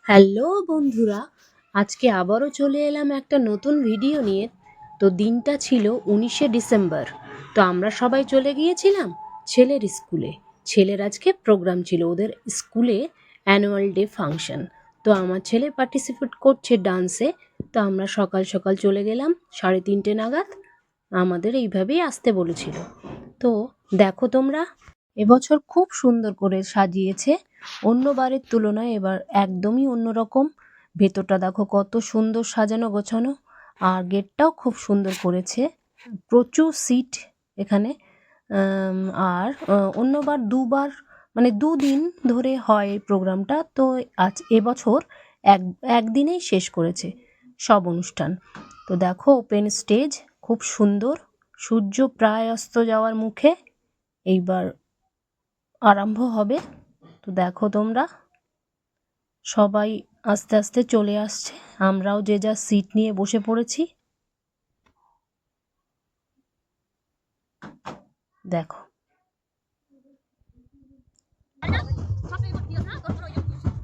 Hello বন্ধুরা, আজকে আবারও চলে এলাম একটা নতুন ভিডিও নিয়ে। তো দিনটা ছিল 19শে ডিসেম্বর। তো আমরা সবাই চলে গিয়েছিলাম ছেলের স্কুলে। ছেলের আজকে প্রোগ্রাম ছিল, ওদের স্কুলে অ্যানুয়াল ডে ফাংশন। তো আমার ছেলে পার্টিসিপেট করছে ডান্সে। তো আমরা সকাল সকাল চলে গেলাম 3:30 নাগাদ। আমাদের এইভাবেই আসতে বলেছিল। তো দেখো তোমরা, এবছর খুব সুন্দর করে সাজিয়েছে। অন্যবারের তুলনায় এবার একদমই অন্যরকম। ভেতরটা দেখো কত সুন্দর সাজানো গোছানো, আর গেটটাও খুব সুন্দর করেছে। প্রচুর সিট এখানে। আর অন্যবার দুবার, মানে দুদিন ধরে হয় এই প্রোগ্রামটা। তো আজ এবছর একদিনেই শেষ করেছে সব অনুষ্ঠান। তো দেখো ওপেন স্টেজ, খুব সুন্দর। সূর্য প্রায় অস্ত যাওয়ার মুখে, এইবার আরম্ভ হবে। তো দেখো তোমরা, সবাই আস্তে আস্তে চলে আসছে। আমরাও যে যার সিট নিয়ে বসে পড়েছি। দেখো,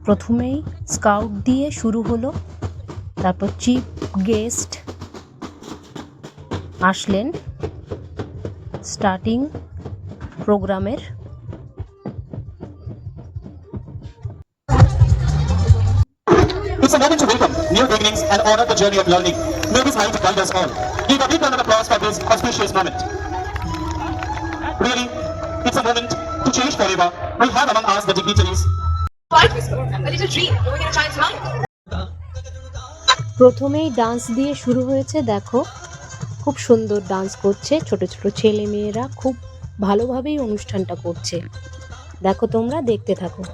প্রথমেই স্কাউট দিয়ে শুরু হলো, তারপর চিফ গেস্ট আসলেন স্টার্টিং প্রোগ্রামের। It's a moment to welcome new beginnings and honor the journey of learning. May this height guide us all. Give a big round of applause for this auspicious moment. Really, it's a moment to change forever. We have among us the dignitaries. A little dream growing in a child's mind. প্রথমেই dance দিয়ে শুরু হয়েছে। দেখো, খুব সুন্দর dance করছে ছোট ছোট ছেলে মেয়েরা, খুব ভালোভাবেই অনুষ্ঠানটা করছে। দেখো তোমরা, দেখতে থাকো।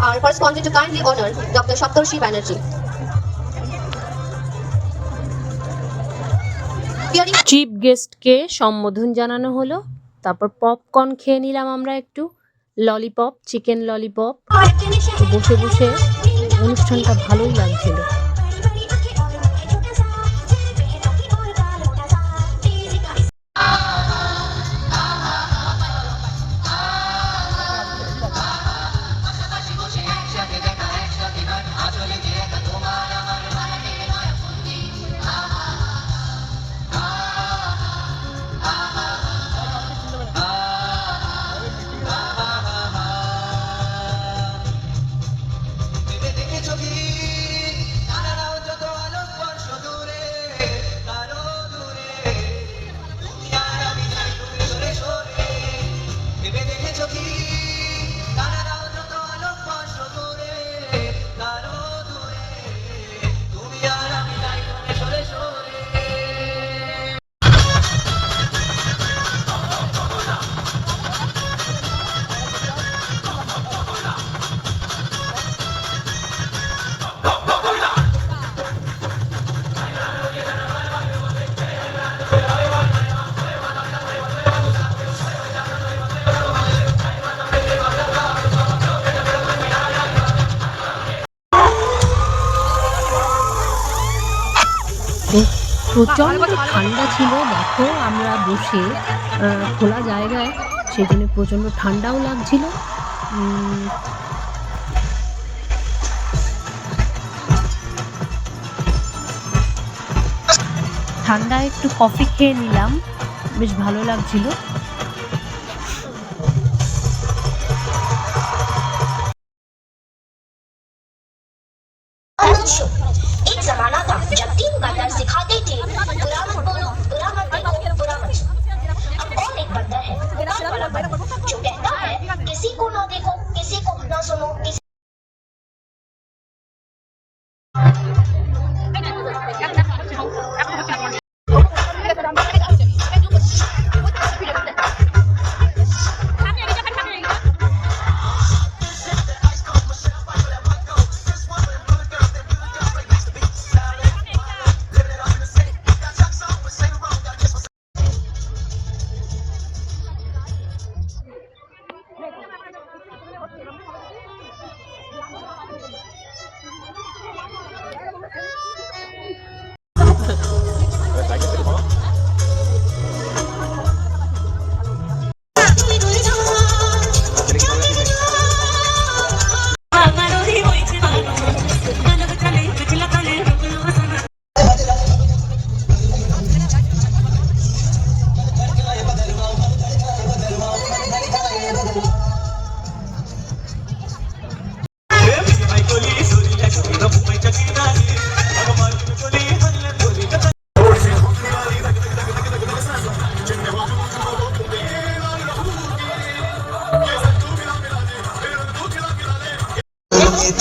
Our correspondent to kindly honor Dr. Saptarshi Banerjee. Chief গেস্টকে সম্বোধন জানানো হলো। তারপর পপকর্ন খেয়ে নিলাম আমরা একটু, ললিপপ, চিকেন ললিপপ। বসে বসে অনুষ্ঠানটা ভালোই লাগছিল। প্রচণ্ড ঠান্ডা ছিল। দেখো, আমরা বসে খোলা জায়গায়, সেই জন্য প্রচণ্ড ঠান্ডাও লাগছিল। ঠান্ডায় একটু কফি খেয়ে নিলাম, বেশ ভালো লাগছিল। एक जमाना था जब 3 बंदर सिखाते थे बुरा मत बोलो, बुरा मत देखो, बुरा मत सुनो। अब और एक बंदर है बुरा वाला बंदर, जो कहता है किसी को ना देखो, किसी को ना सुनो,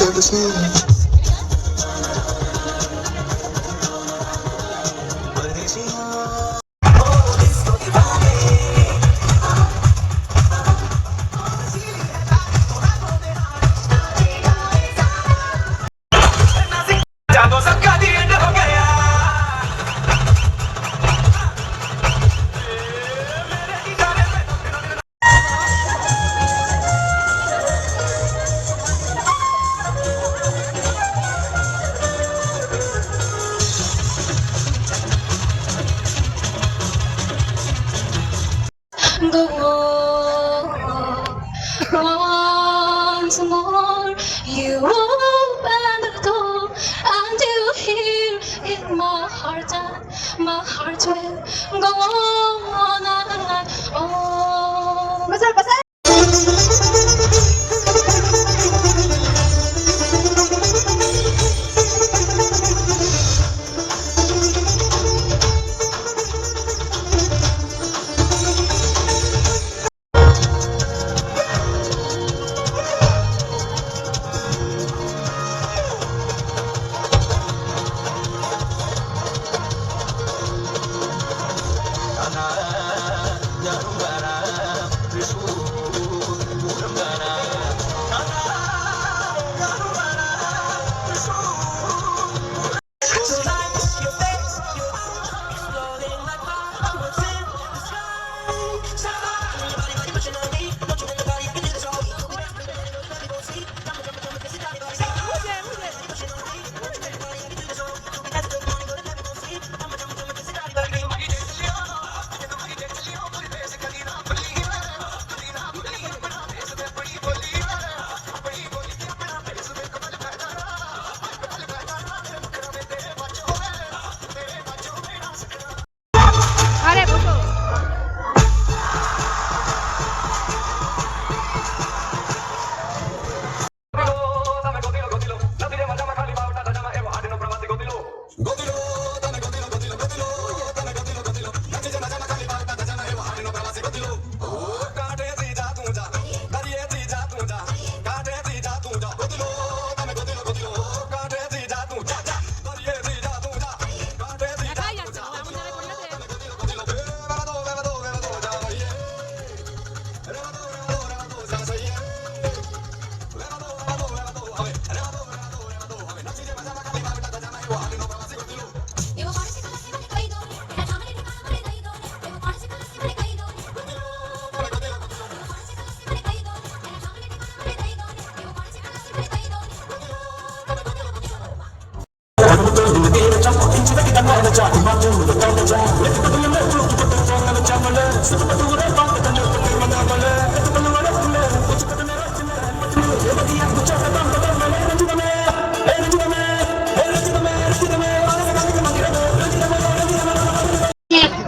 తెలుసు Go once more. You open the door and you hear in my heart that my heart will go on and on.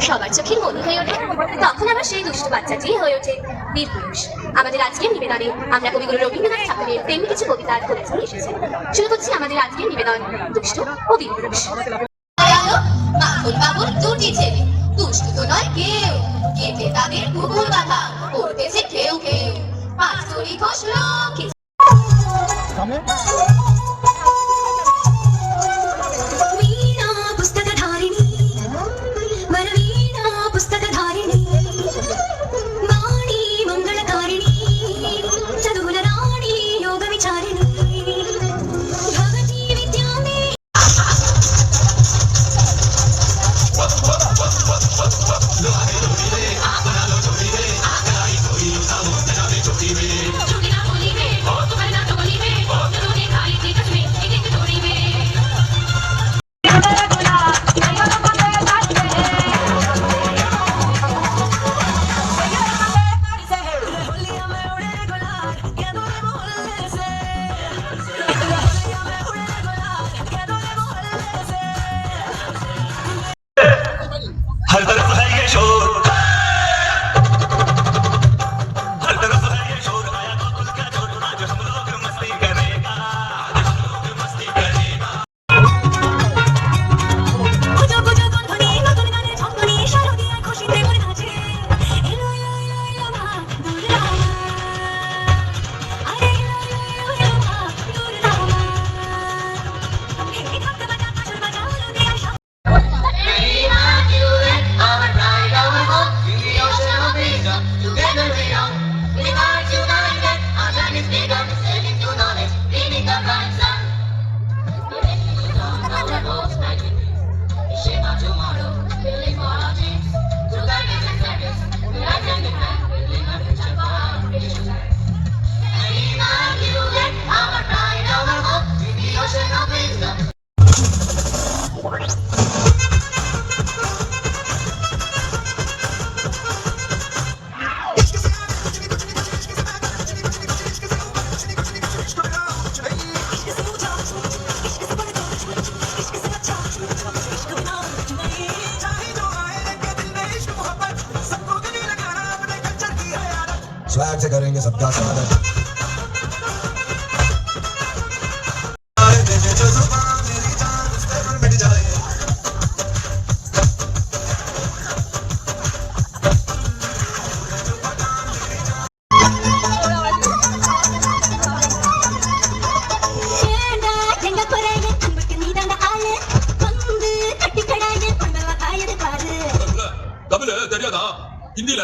সবার চোখে মনি হয়ে ওঠে, তখন আবার সেই দুষ্ট বাচ্চাটি হয়ে ওঠে বীরপুরুষ। আমাদের আজকের নিবেদনে আমরা কবিগুরু রবীন্দ্রনাথ ঠাকুরের তেমনি কিছু কবিতা করেছি এসেছে। শুরু করছি আমাদের আজকের নিবেদন দুষ্ট ও বীরপুরুষ। মাখন বাবুর দুটি ছেলে, দুষ্টু তো নয় কেউ, কেটে তাদের কুকুর গাথা করতেছে কেউ কেউ। পাঁচ কড়ি খসলো Thank you. से करेंगे सबका स्वागत। தமிழ் தெரியாதா ஹிந்தில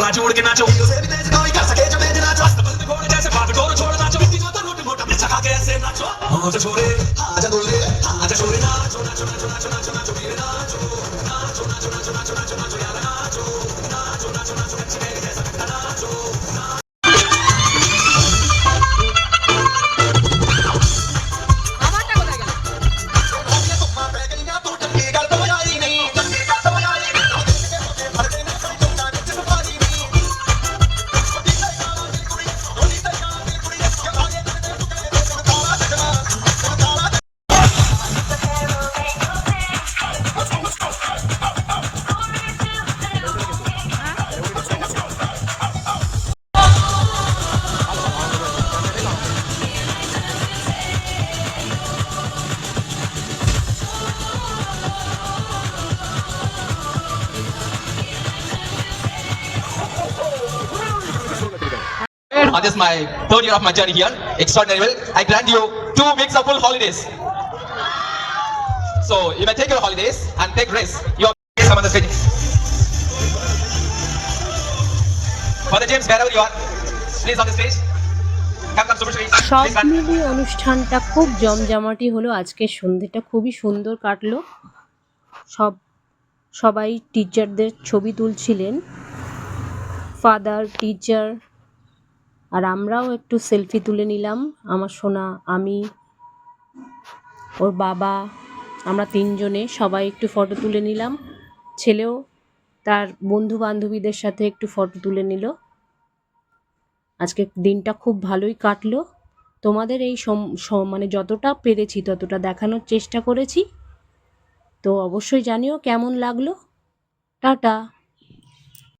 नाचो उड़ के नाचो कोई कर सके जो मेरे नाचो घोड़े जैसे बात छोड़ छोड़ नाचो इतनी जो तो रोटी मोटा में चखा के ऐसे नाचो आजा छोरे आजा गोरे आजा छोरे नाचो नाचो नाचो नाचो नाचो नाचो मेरे नाचो नाचो नाचो नाचो नाचो नाचो नाचो यार नाचो नाचो नाचो नाचो अच्छे मेरे जैसा लगता नाचो This is my third year of my journey here. Extraordinary well. I grant you 2 weeks of full holidays. So you may take your holidays and take rest. You are some on the stage. Father James, wherever you are, please on the stage. Come, Super Shri. সব Please stand. মিলিয়ে অনুষ্ঠানটা খুব জমজমাটি হলো। আজকের সন্ধ্যেটা খুবই সুন্দর কাটলো। সবাই টিচারদের ছবি তুলছিলেন, ফাদার, টিচার, আর আমরাও একটু সেলফি তুলে নিলাম। আমার সোনা, আমি, ওর বাবা, আমরা 3 জনে সবাই একটু ফটো তুলে নিলাম। ছেলেও তার বন্ধু বান্ধবীদের সাথে একটু ফটো তুলে নিল। আজকে দিনটা খুব ভালোই কাটলো। তোমাদের এই মানে যতটা পেরেছি ততটা দেখানোর চেষ্টা করেছি। তো অবশ্যই জানিও কেমন লাগলো। টাটা।